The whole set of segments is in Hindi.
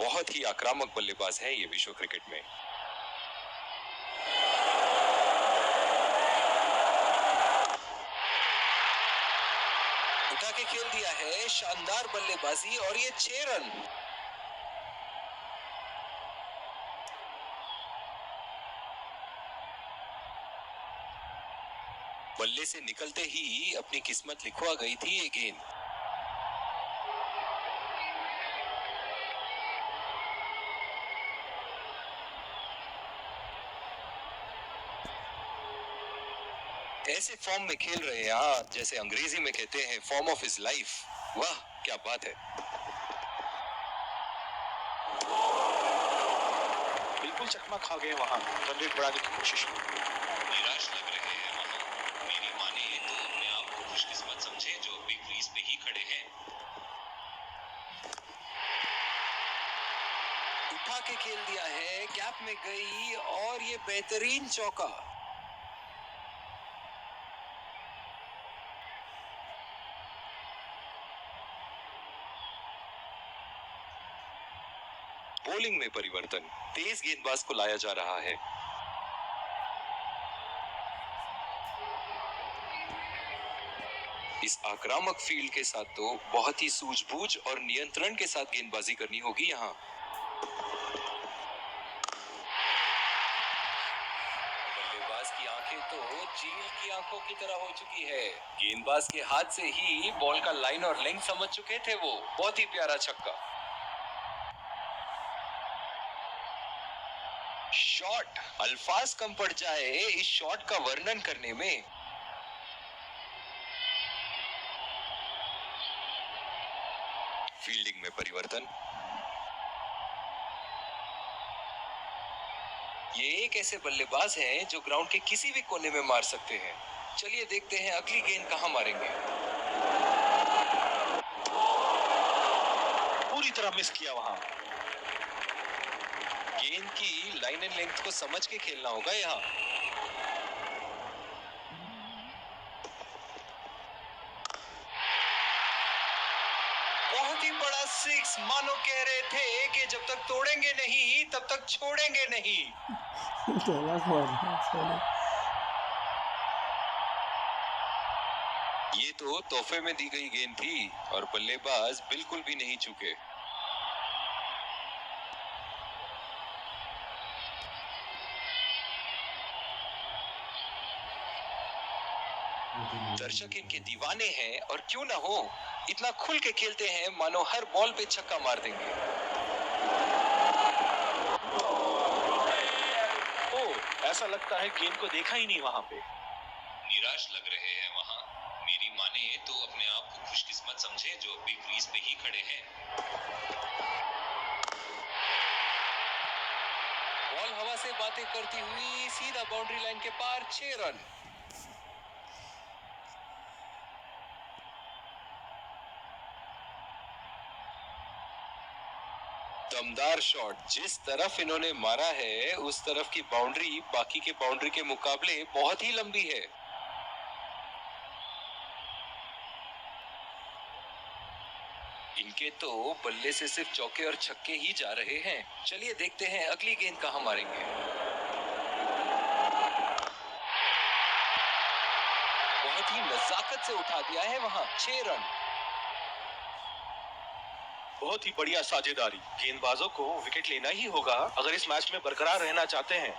बहुत ही आक्रामक बल्लेबाज है ये विश्व क्रिकेट में। उठा के खेल दिया है, शानदार बल्लेबाजी और ये 6 रन। बल्ले से निकलते ही अपनी किस्मत लिखवा गई थी ये गेंद। ऐसे फॉर्म में खेल रहे हैं आप, जैसे अंग्रेजी में कहते हैं फॉर्म ऑफ हिज लाइफ। वाह क्या बात है। बिल्कुल चकमा खा गए वहां, रन रेट बढ़ाने की कोशिश की। निराश लग रहे हैं वहां। मेरी माने तो अपने आप को खुशकिस्मत समझे जो अभी क्रीज पे ही खड़े हैं। उठा के खेल दिया है, कैप में गई और ये बेहतरीन चौका। बॉलिंग में परिवर्तन, तेज गेंदबाज को लाया जा रहा है। इस आक्रामक फील्ड के साथ तो बहुत ही सूझबूझ और नियंत्रण के साथ गेंदबाजी करनी होगी यहाँ। बल्लेबाज की आंखें तो चील की आंखों की तरह हो चुकी है। गेंदबाज के हाथ से ही बॉल का लाइन और लेंथ समझ चुके थे वो। बहुत ही प्यारा छक्का। शॉट, अल्फाज कम पड़ जाए इस शॉट का वर्णन करने में। फील्डिंग में परिवर्तन। ये एक ऐसे बल्लेबाज हैं जो ग्राउंड के किसी भी कोने में मार सकते हैं। चलिए देखते हैं अगली गेंद कहां मारेंगे। पूरी तरह मिस किया वहां। गेंद की लाइन एंड लेंथ को समझ के खेलना होगा यहाँ। बहुत ही बड़ा सिक्स, मानो कह रहे थे कि जब तक तोड़ेंगे नहीं तब तक छोड़ेंगे नहीं। ये तो तोहफे में दी गई गेंद थी और बल्लेबाज बिल्कुल भी नहीं चूके। दर्शक इनके दीवाने हैं और क्यों ना हो, इतना खुल के खेलते हैं मानो हर बॉल पे छक्का मार देंगे। ओह, ऐसा लगता है गेंद को देखा ही नहीं वहां पे। निराश लग रहे हैं वहां। मेरी माने तो अपने आप को खुशकिस्मत समझे जो अभी क्रीज पे ही खड़े हैं। बॉल हवा से बातें करती हुई सीधा बाउंड्री लाइन के पार, 6 रन। दमदार शॉट, जिस तरफ इन्होंने मारा है उस तरफ की बाउंड्री बाकी के बाउंड्री के मुकाबले बहुत ही लंबी है। इनके तो बल्ले से सिर्फ चौके और छक्के ही जा रहे हैं। चलिए देखते हैं अगली गेंद कहां मारेंगे। बहुत ही नजाकत से उठा दिया है वहां, 6 रन। बहुत ही बढ़िया साझेदारी। गेंदबाजों को विकेट लेना ही होगा अगर इस मैच में बरकरार रहना चाहते हैं।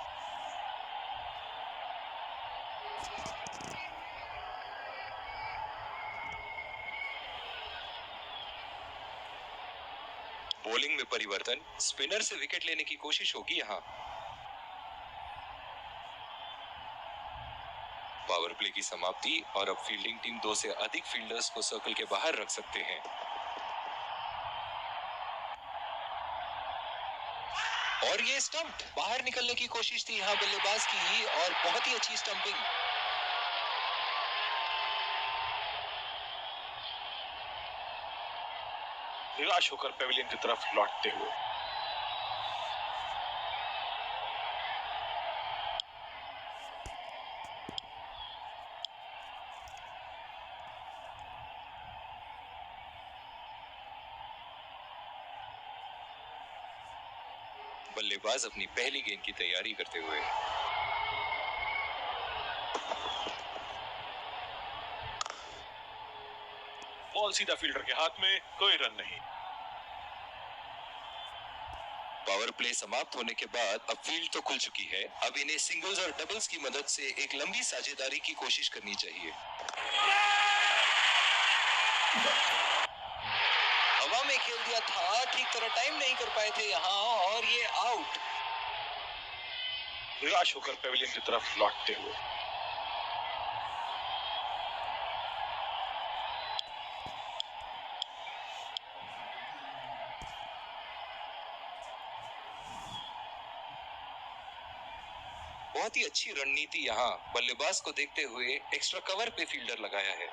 बॉलिंग में परिवर्तन, स्पिनर से विकेट लेने की कोशिश होगी यहाँ। पावर प्ले की समाप्ति और अब फील्डिंग टीम 2 से अधिक फील्डर्स को सर्कल के बाहर रख सकते हैं। और ये स्टंप, बाहर निकलने की कोशिश थी यहाँ बल्लेबाज की और बहुत ही अच्छी स्टंपिंग। निराश होकर पेविलियन की तरफ लौटते हुए। बल्लेबाज अपनी पहली गेंद की तैयारी करते हुए। बॉल सीधा फील्डर के हाथ में, कोई रन नहीं। पावर प्ले समाप्त होने के बाद अब फील्ड तो खुल चुकी है। अब इन्हें सिंगल्स और डबल्स की मदद से एक लंबी साझेदारी की कोशिश करनी चाहिए। हवा में खेल दिया था, ठीक तरह टाइम नहीं कर पाए थे यहाँ, और ये आउट। निराश होकर पेविलियन की तरफ लौटते हुए। बहुत ही अच्छी रणनीति यहाँ बल्लेबाज को देखते हुए एक्स्ट्रा कवर पे फील्डर लगाया है।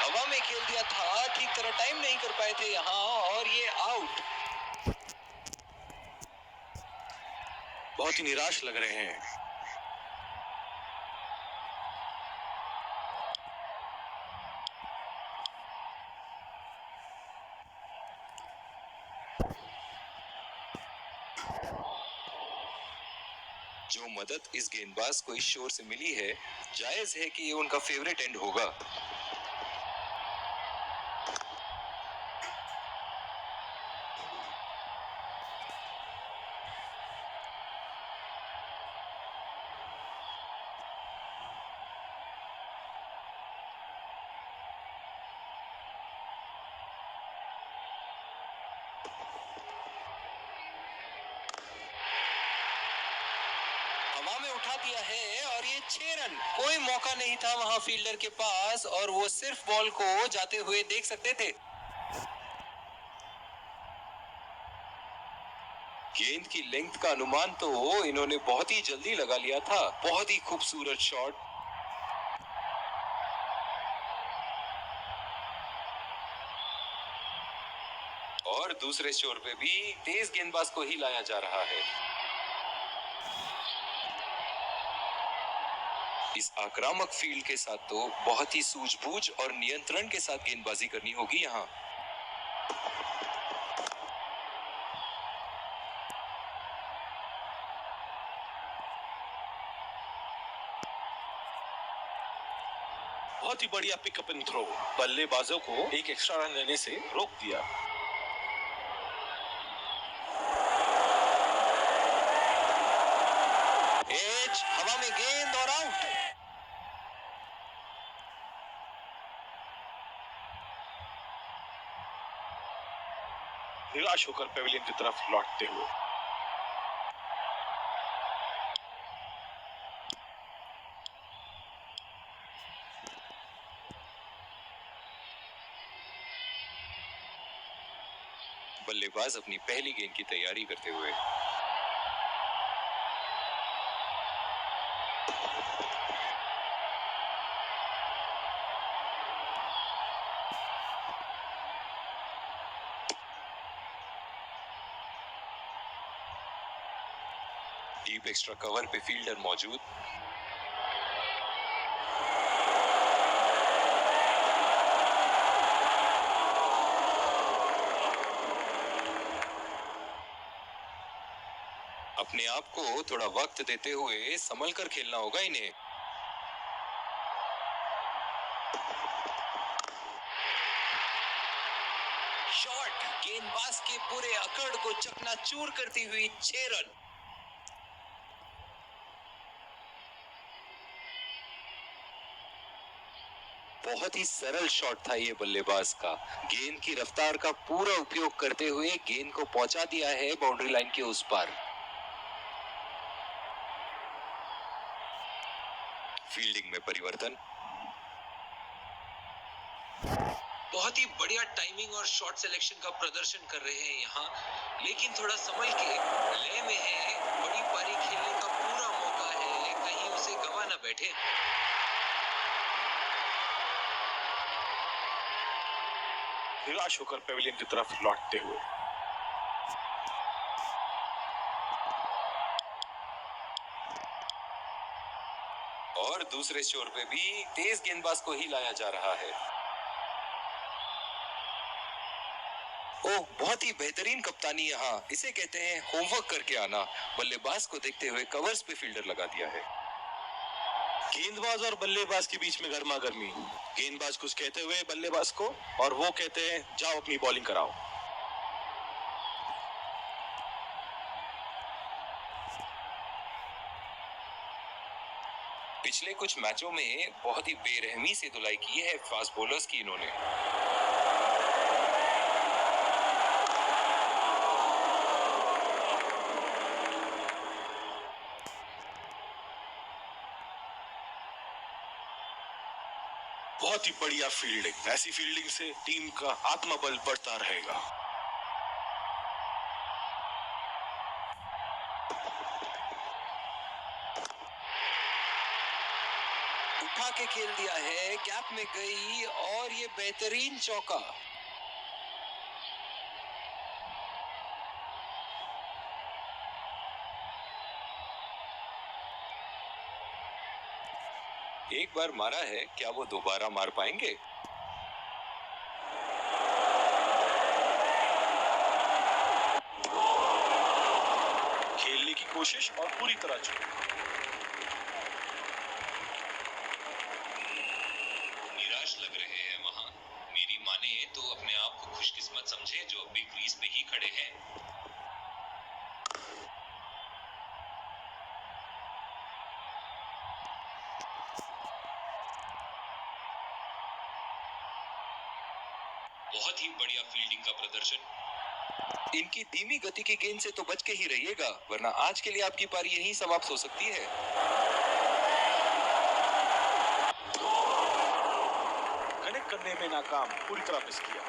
हवा में खेल दिया था, ठीक तरह टाइम नहीं कर पाए थे यहाँ, और ये आउट। बहुत ही निराश लग रहे हैं। जो मदद इस गेंदबाज को इस शोर से मिली है, जायज है कि ये उनका फेवरेट एंड होगा। हवा में उठा दिया है, और ये 6 रन। कोई मौका नहीं था वहां फील्डर के पास, और वो सिर्फ बॉल को जाते हुए देख सकते थे। गेंद की लेंथ का अनुमान तो इन्होंने बहुत ही जल्दी लगा लिया था। बहुत ही खूबसूरत शॉट। और दूसरे छोर पे भी तेज गेंदबाज को ही लाया जा रहा है। इस आक्रामक फील्ड के साथ तो बहुत ही सूझबूझ और नियंत्रण के साथ गेंदबाजी करनी होगी यहाँ। बहुत ही बढ़िया पिकअप एंड थ्रो, बल्लेबाजों को एक एक्स्ट्रा रन लेने से रोक दिया। एज, हवा में गेंद और आउट। निराश होकर पेविलियन की तरफ लौटते हुए। बल्लेबाज अपनी पहली गेंद की तैयारी करते हुए। डीप एक्स्ट्रा कवर पे फील्डर मौजूद। अपने आप को थोड़ा वक्त देते हुए संभल कर खेलना होगा इन्हें। शॉट गेंदबाज के पूरे अकड़ को चकनाचूर करती हुई 6 रन। बहुत ही सरल शॉट था ये बल्लेबाज का। गेंद की रफ्तार का पूरा उपयोग करते हुए गेंद को पहुंचा दिया है बाउंड्री लाइन के उस पार। फील्डिंग में परिवर्तन। बहुत ही बढ़िया टाइमिंग और शॉट सिलेक्शन का प्रदर्शन कर रहे हैं यहाँ, लेकिन थोड़ा संभल के। लय में है, बड़ी पारी खेलने का पूरा मौका है, कहीं उसे गवा ना बैठे। निराश होकर पेविलियन की तरफ लौटते हुए। और दूसरे छोर पे भी तेज गेंदबाज को ही लाया जा रहा है। बहुत ही बेहतरीन कप्तानी यहाँ, इसे कहते हैं होमवर्क करके आना। बल्लेबाज को देखते हुए कवर्स पे फील्डर लगा दिया है। गेंदबाज और बल्लेबाज के बीच में गर्मा गर्मी। गेंदबाज कुछ कहते हुए बल्लेबाज को, और वो कहते हैं जाओ अपनी बॉलिंग कराओ। पिछले कुछ मैचों में बहुत ही बेरहमी से धुलाई की है फास्ट बॉलर्स की इन्होंने। बहुत ही बढ़िया फील्डिंग। ऐसी फील्डिंग से टीम का आत्मबल बढ़ता रहेगा। उठा के खेल दिया है, गैप में गई और ये बेहतरीन चौका। एक बार मारा है, क्या वो दोबारा मार पाएंगे? खेलने की कोशिश और पूरी तरह चूक। निराश लग रहे हैं वहां। मेरी माने तो अपने आप को खुशकिस्मत समझे जो अभी क्रीज पे ही खड़े हैं। बहुत ही बढ़िया फील्डिंग का प्रदर्शन। इनकी धीमी गति की गेंद से तो बच के ही रहिएगा, वरना आज के लिए आपकी पारी यहीं समाप्त हो सकती है। कनेक्ट करने में नाकाम, पूरी तरह मिस किया।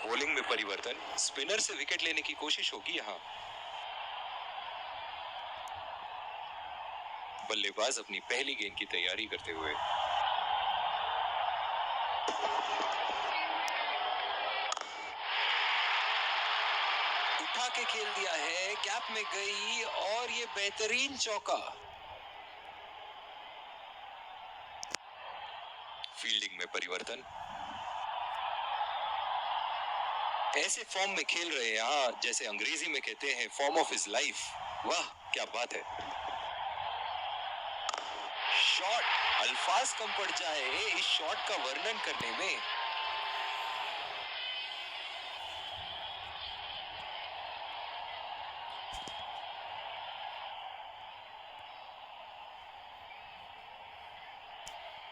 बॉलिंग में परिवर्तन, स्पिनर से विकेट लेने की कोशिश होगी यहाँ। बल्लेबाज अपनी पहली गेंद की तैयारी करते हुए। उठा के खेल दिया है, गैप में गई और ये बेहतरीन चौका। फील्डिंग में परिवर्तन, ऐसे फॉर्म में खेल रहे हैं यहाँ जैसे अंग्रेजी में कहते हैं फॉर्म ऑफ हिज लाइफ। वाह क्या बात है। शॉट, अल्फाज कम पड़ जाए इस शॉट का वर्णन करने में।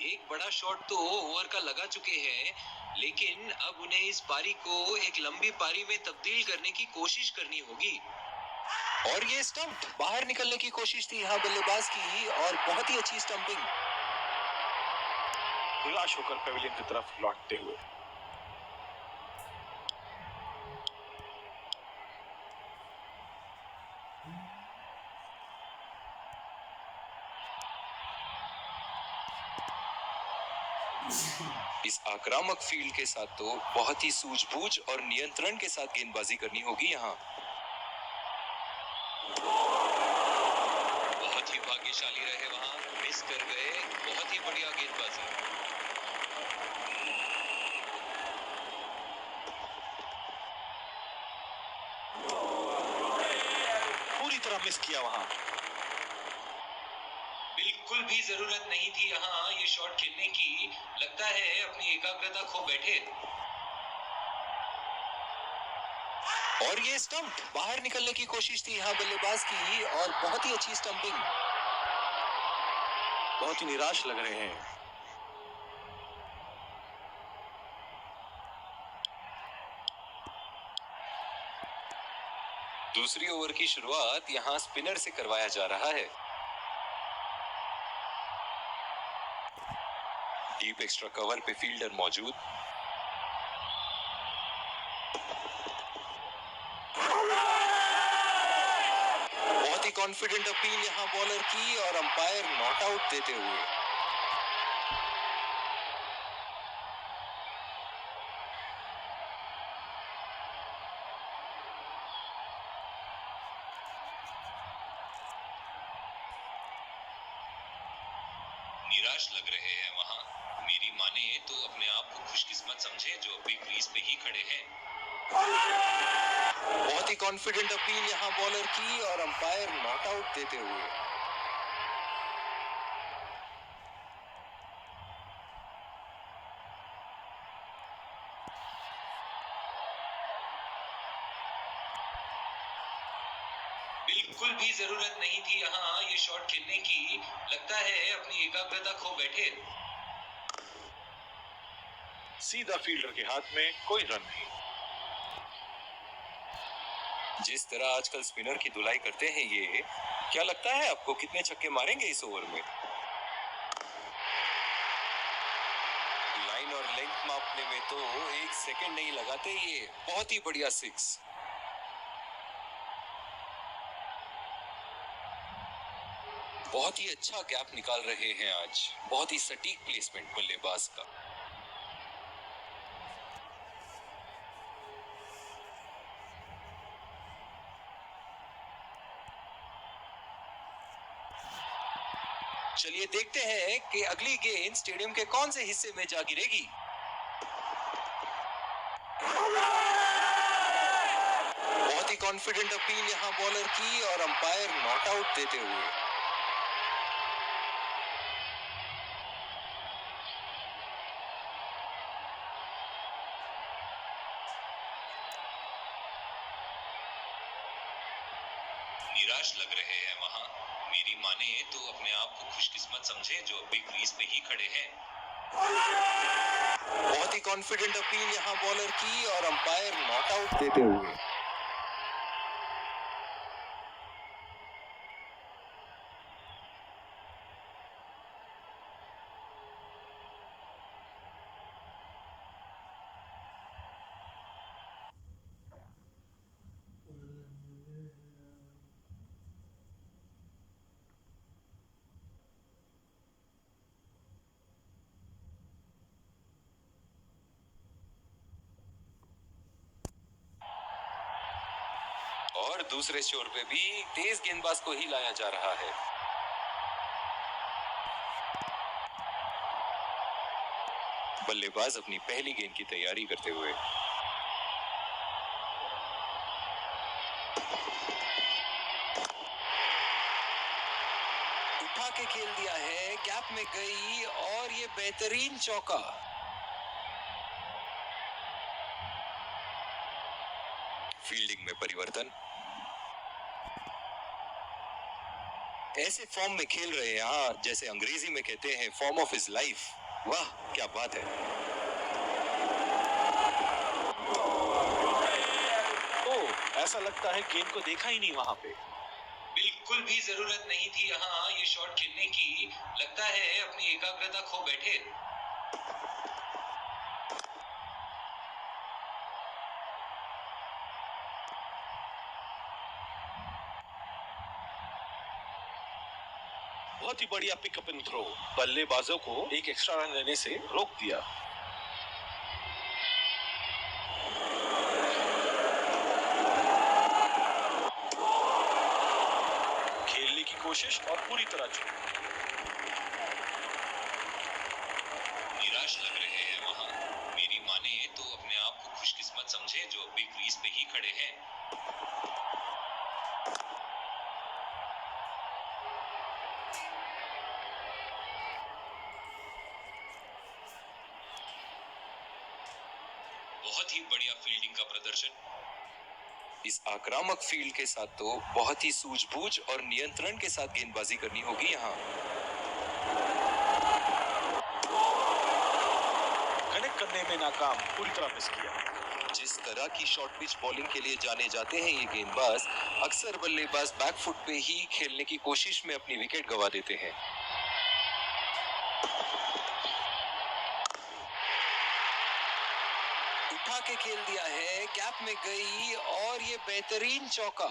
एक बड़ा शॉट तो ओवर का लगा चुके हैं, लेकिन अब उन्हें इस पारी को एक लंबी पारी में तब्दील करने की कोशिश करनी होगी। और ये स्टंप, बाहर निकलने की कोशिश थी यहाँ बल्लेबाज की और बहुत ही अच्छी स्टंपिंग। निराश होकर पेविलियन की तरफ लौटते हुए। इस आक्रामक फील्ड के साथ तो बहुत ही सूझबूझ और नियंत्रण के साथ गेंदबाजी करनी होगी यहाँ। बहुत ही भाग्यशाली रहे वहां, मिस कर गए। बहुत ही बढ़िया गेंदबाजी। पूरी तरह मिस किया वहां। बिल्कुल भी जरूरत नहीं थी यहाँ ये शॉट खेलने की। लगता है अपनी एकाग्रता खो बैठे। और ये स्टंप, बाहर निकलने की कोशिश थी यहाँ बल्लेबाज की और बहुत ही अच्छी स्टंपिंग। बहुत ही निराश लग रहे हैं। दूसरी ओवर की शुरुआत यहाँ स्पिनर से करवाया जा रहा है। डीप एक्स्ट्रा कवर पे फील्डर मौजूद। बहुत ही कॉन्फिडेंट अपील यहाँ बॉलर की और अंपायर नॉट आउट देते हुए। निराश लग रहे हैं वहाँ। मेरी माने तो अपने आप को खुशकिस्मत समझे जो अभी क्रीज पे ही खड़े हैं। बहुत ही कॉन्फिडेंट अपील यहाँ बॉलर की और अंपायर नॉट आउट देते हुए। बिल्कुल भी जरूरत नहीं थी यहाँ ये शॉट खेलने की। लगता है अपनी एकाग्रता खो बैठे। सीधा फील्डर के हाथ में, कोई रन नहीं। जिस तरह आजकल स्पिनर की धुलाई करते हैं ये, क्या लगता है आपको कितने छक्के मारेंगे इस ओवर में? लाइन और लेंथ मापने में तो 1 सेकंड नहीं लगाते ये। बहुत ही बढ़िया सिक्स। बहुत ही अच्छा गैप निकाल रहे हैं आज। बहुत ही सटीक प्लेसमेंट बल्लेबाज का। चलिए देखते हैं कि अगली गेंद स्टेडियम के कौन से हिस्से में जा गिरेगी। बहुत ही कॉन्फिडेंट अपील यहाँ बॉलर की और अंपायर नॉट आउट देते हुए। निराश लग रहे हैं वहाँ। मेरी माने तो अपने आप को खुशकिस्मत समझे जो अभी क्रीज पे ही खड़े हैं। बहुत ही कॉन्फिडेंट अपील यहाँ बॉलर की और अंपायर नॉट आउट देते हुए। और दूसरे छोर पे भी तेज गेंदबाज को ही लाया जा रहा है। बल्लेबाज अपनी पहली गेंद की तैयारी करते हुए। उठा के खेल दिया है, गैप में गई और ये बेहतरीन चौका। फील्डिंग में परिवर्तन। ऐसे फॉर्म में खेल रहे हैं यहाँ, जैसे अंग्रेजी में कहते हैं फॉर्म ऑफ हिज लाइफ। वाह क्या बात है। ओह, ऐसा लगता है गेंद को देखा ही नहीं वहां पे। बिल्कुल भी जरूरत नहीं थी यहाँ ये शॉट खेलने की। लगता है अपनी एकाग्रता खो बैठे। बहुत ही बढ़िया पिकअप एंड थ्रो। बल्लेबाजों को एक एक्स्ट्रा रन लेने से रोक दिया। खेलने की कोशिश और पूरी तरह चूक। निराश लग रहे हैं वहाँ। मेरी माने तो अपने आप को खुशकिस्मत समझे जो अभी क्रीज पे ही खड़े हैं। बहुत ही बढ़िया फील्डिंग का प्रदर्शन। इस आक्रामक फील्ड के साथ तो बहुत ही सूझबूझ और नियंत्रण के साथ गेंदबाजी करनी होगी यहाँ। कनेक्ट करने में नाकाम, पूरी तरह मिस किया। जिस तरह की शॉर्ट पिच बॉलिंग के लिए जाने जाते हैं ये गेंदबाज, अक्सर बल्लेबाज बैकफुट पे ही खेलने की कोशिश में अपनी विकेट गंवा देते हैं। उठा के खेल दिया है, गैप में गई और ये बेहतरीन चौका।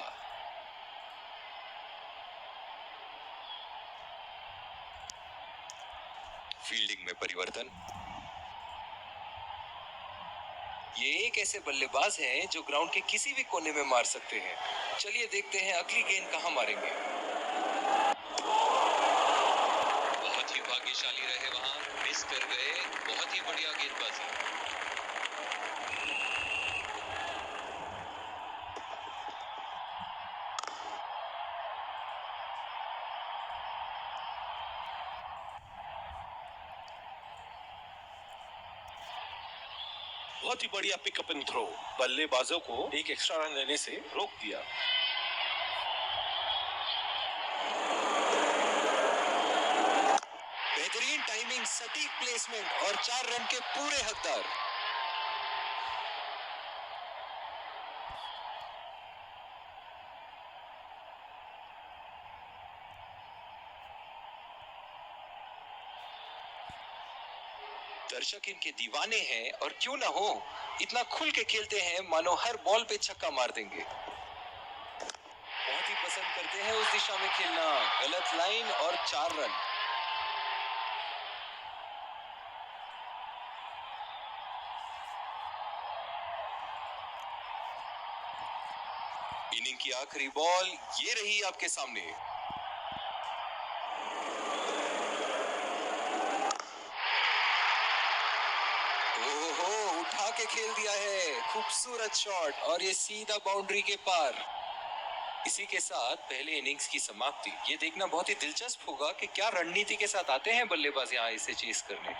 फील्डिंग में परिवर्तन। ये एक ऐसे बल्लेबाज हैं जो ग्राउंड के किसी भी कोने में मार सकते हैं। चलिए देखते हैं अगली गेंद कहां मारेंगे। बहुत ही भाग्यशाली शक्तिशाली रहे वहां, मिस कर गए। बहुत ही बढ़िया गेंदबाजी। बहुत ही बढ़िया पिकअप एंड थ्रो, बल्लेबाजों को एक एक्स्ट्रा रन लेने से रोक दिया। बेहतरीन टाइमिंग, सटीक प्लेसमेंट और 4 रन के पूरे हकदार। दर्शक इनके दीवाने हैं और क्यों ना हो, इतना खुल के खेलते हैं मानो हर बॉल पे छक्का मार देंगे। बहुत ही पसंद करते हैं उस दिशा में खेलना। गलत लाइन और 4 रन। इनिंग की आखिरी बॉल ये रही आपके सामने। ओहो, उठा के खेल दिया है। खूबसूरत शॉट और ये सीधा बाउंड्री के पार। इसी के साथ पहले इनिंग्स की समाप्ति। ये देखना बहुत ही दिलचस्प होगा कि क्या रणनीति के साथ आते हैं बल्लेबाज यहाँ इसे चेस करने।